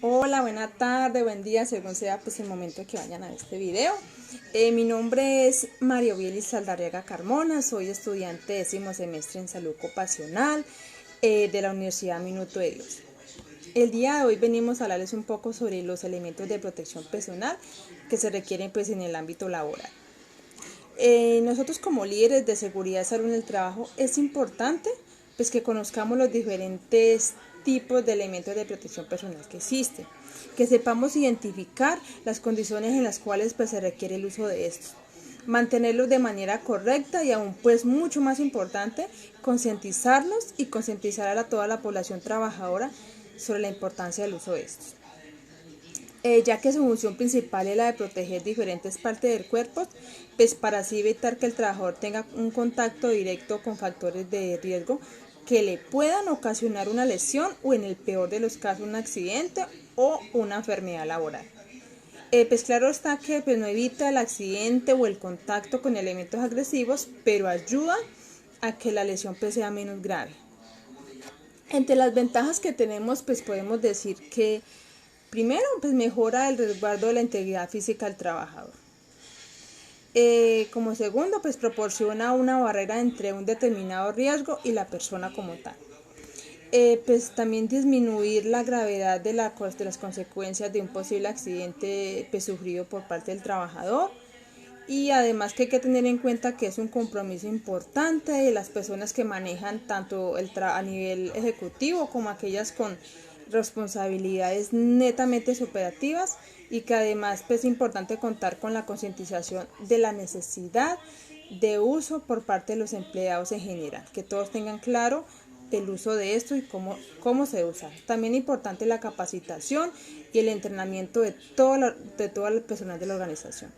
Hola, buena tarde, buen día, según sea pues el momento que vayan a ver este video. Mi nombre es María Bielis Saldarriaga Carmona, soy estudiante décimo semestre en salud ocupacional de la Universidad Minuto de Dios. El día de hoy venimos a hablarles un poco sobre los elementos de protección personal que se requieren pues en el ámbito laboral. Nosotros como líderes de seguridad y salud en el trabajo es importante pues que conozcamos los diferentes tipos de elementos de protección personal que existen, que sepamos identificar las condiciones en las cuales pues se requiere el uso de estos, mantenerlos de manera correcta y aún pues mucho más importante, concientizarlos y concientizar a toda la población trabajadora sobre la importancia del uso de estos. Ya que su función principal es la de proteger diferentes partes del cuerpo, pues para así evitar que el trabajador tenga un contacto directo con factores de riesgo que le puedan ocasionar una lesión o en el peor de los casos un accidente o una enfermedad laboral. Pues claro está que pues no evita el accidente o el contacto con elementos agresivos, pero ayuda a que la lesión pues sea menos grave. Entre las ventajas que tenemos pues podemos decir que primero, pues mejora el resguardo de la integridad física del trabajador. Como segundo, pues proporciona una barrera entre un determinado riesgo y la persona como tal. Pues también disminuir la gravedad de las consecuencias de un posible accidente pues, sufrido por parte del trabajador. Y además que hay que tener en cuenta que es un compromiso importante de las personas que manejan tanto a nivel ejecutivo como aquellas con responsabilidades netamente operativas y que además pues, es importante contar con la concientización de la necesidad de uso por parte de los empleados en general, que todos tengan claro el uso de esto y cómo se usa. También es importante la capacitación y el entrenamiento de todo el personal de la organización.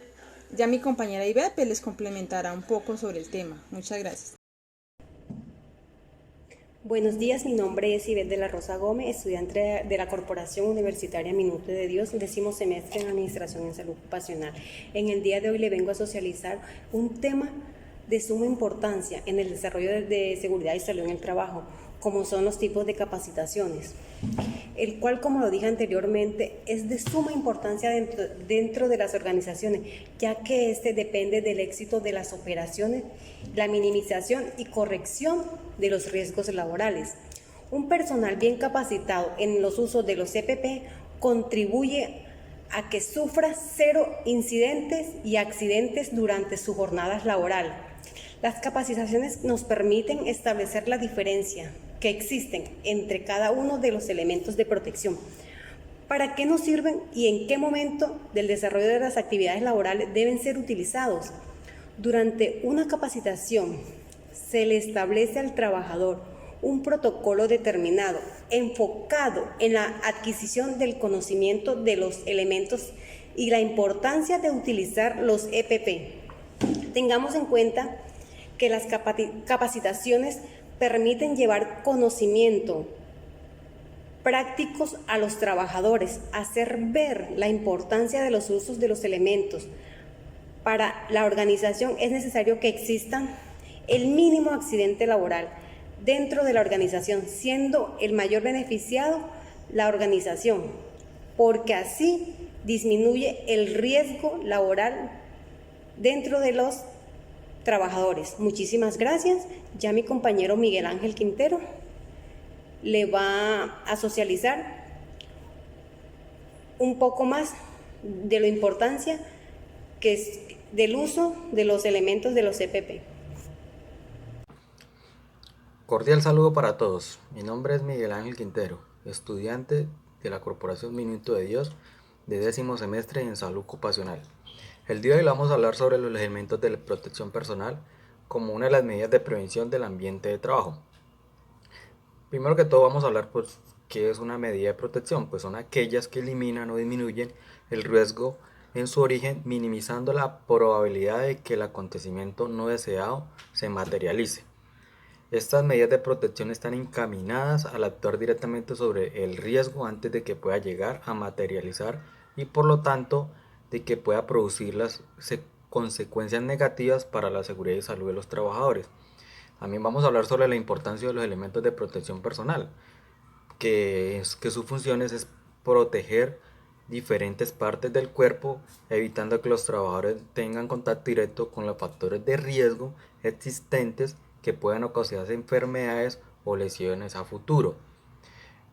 Ya mi compañera Ivette les complementará un poco sobre el tema. Muchas gracias. Buenos días, mi nombre es Ivette de la Rosa Gómez, estudiante de la Corporación Universitaria Minuto de Dios, décimo semestre en Administración en Salud Ocupacional. En el día de hoy le vengo a socializar un tema de suma importancia en el desarrollo de seguridad y salud en el trabajo, como son los tipos de capacitaciones, el cual, como lo dije anteriormente, es de suma importancia dentro de las organizaciones, ya que este depende del éxito de las operaciones, la minimización y corrección de los riesgos laborales. Un personal bien capacitado en los usos de los CPP contribuye a que sufra cero incidentes y accidentes durante su jornada laboral. Las capacitaciones nos permiten establecer la diferencia que existen entre cada uno de los elementos de protección. ¿Para qué nos sirven y en qué momento del desarrollo de las actividades laborales deben ser utilizados? Durante una capacitación se le establece al trabajador un protocolo determinado, enfocado en la adquisición del conocimiento de los elementos y la importancia de utilizar los EPP. Tengamos en cuenta que las capacitaciones permiten llevar conocimiento prácticos a los trabajadores, hacer ver la importancia de los usos de los elementos. Para la organización es necesario que exista el mínimo accidente laboral dentro de la organización, siendo el mayor beneficiado la organización, porque así disminuye el riesgo laboral dentro de los trabajadores. Muchísimas gracias. Ya mi compañero Miguel Ángel Quintero le va a socializar un poco más de la importancia que es del uso de los elementos de los CPP. Cordial saludo para todos. Mi nombre es Miguel Ángel Quintero, estudiante de la Corporación Minuto de Dios de décimo semestre en salud ocupacional. El día de hoy vamos a hablar sobre los elementos de la protección personal como una de las medidas de prevención del ambiente de trabajo. Primero que todo vamos a hablar pues qué es una medida de protección, pues son aquellas que eliminan o disminuyen el riesgo en su origen, minimizando la probabilidad de que el acontecimiento no deseado se materialice. Estas medidas de protección están encaminadas al actuar directamente sobre el riesgo antes de que pueda llegar a materializar y por lo tanto de que pueda producir las consecuencias negativas para la seguridad y salud de los trabajadores. También vamos a hablar sobre la importancia de los elementos de protección personal, que su función es proteger diferentes partes del cuerpo, evitando que los trabajadores tengan contacto directo con los factores de riesgo existentes que puedan ocasionar enfermedades o lesiones a futuro.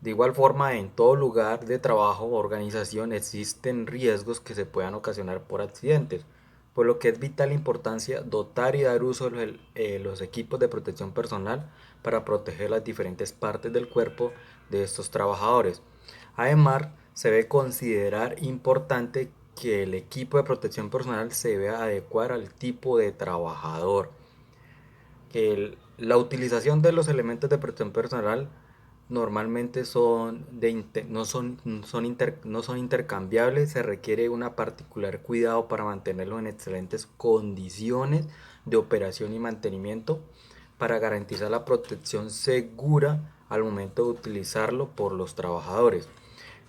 De igual forma, en todo lugar de trabajo o organización existen riesgos que se puedan ocasionar por accidentes, por lo que es vital importancia dotar y dar uso de los equipos de protección personal para proteger las diferentes partes del cuerpo de estos trabajadores. Además, se debe considerar importante que el equipo de protección personal se debe adecuar al tipo de trabajador. La utilización de los elementos de protección personal normalmente no son intercambiables, se requiere un particular cuidado para mantenerlos en excelentes condiciones de operación y mantenimiento para garantizar la protección segura al momento de utilizarlo por los trabajadores.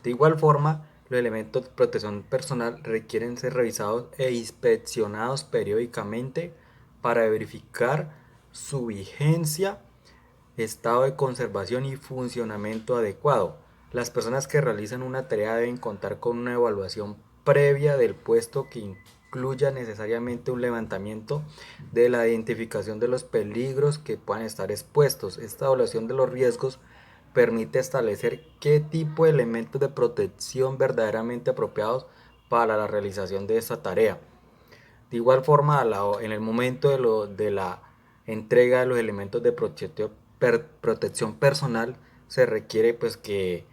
De igual forma, los elementos de protección personal requieren ser revisados e inspeccionados periódicamente para verificar su vigencia, estado de conservación y funcionamiento adecuado. Las personas que realizan una tarea deben contar con una evaluación previa del puesto que incluya necesariamente un levantamiento de la identificación de los peligros que puedan estar expuestos. Esta evaluación de los riesgos permite establecer qué tipo de elementos de protección verdaderamente apropiados para la realización de esta tarea. De igual forma, en el momento de la entrega de los elementos de protección personal, se requiere pues que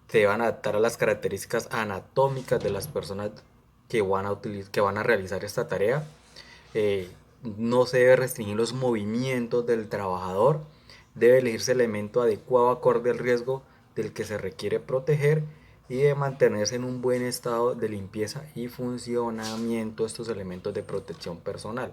se van a adaptar a las características anatómicas de las personas que van a realizar esta tarea. No se debe restringir los movimientos del trabajador, debe elegirse el elemento adecuado acorde al riesgo del que se requiere proteger y de mantenerse en un buen estado de limpieza y funcionamiento estos elementos de protección personal.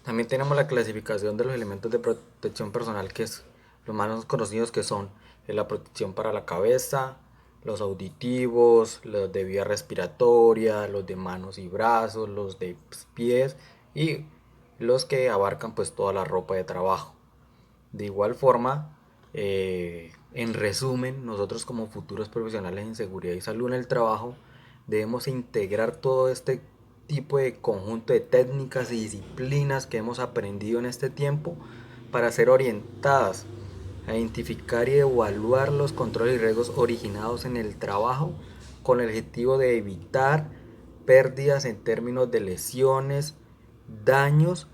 También tenemos la clasificación de los elementos de protección personal, que es los más conocidos, que son la protección para la cabeza, los auditivos, los de vía respiratoria, los de manos y brazos, los de pies y los que abarcan pues toda la ropa de trabajo. De igual forma, en resumen, nosotros como futuros profesionales en seguridad y salud en el trabajo debemos integrar todo este tipo de conjunto de técnicas y disciplinas que hemos aprendido en este tiempo para ser orientadas a identificar y evaluar los controles y riesgos originados en el trabajo con el objetivo de evitar pérdidas en términos de lesiones, daños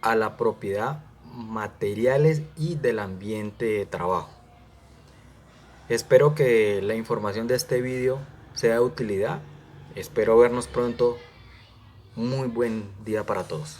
a la propiedad, materiales y del ambiente de trabajo. Espero que la información de este video sea de utilidad. Espero vernos pronto. Muy buen día para todos.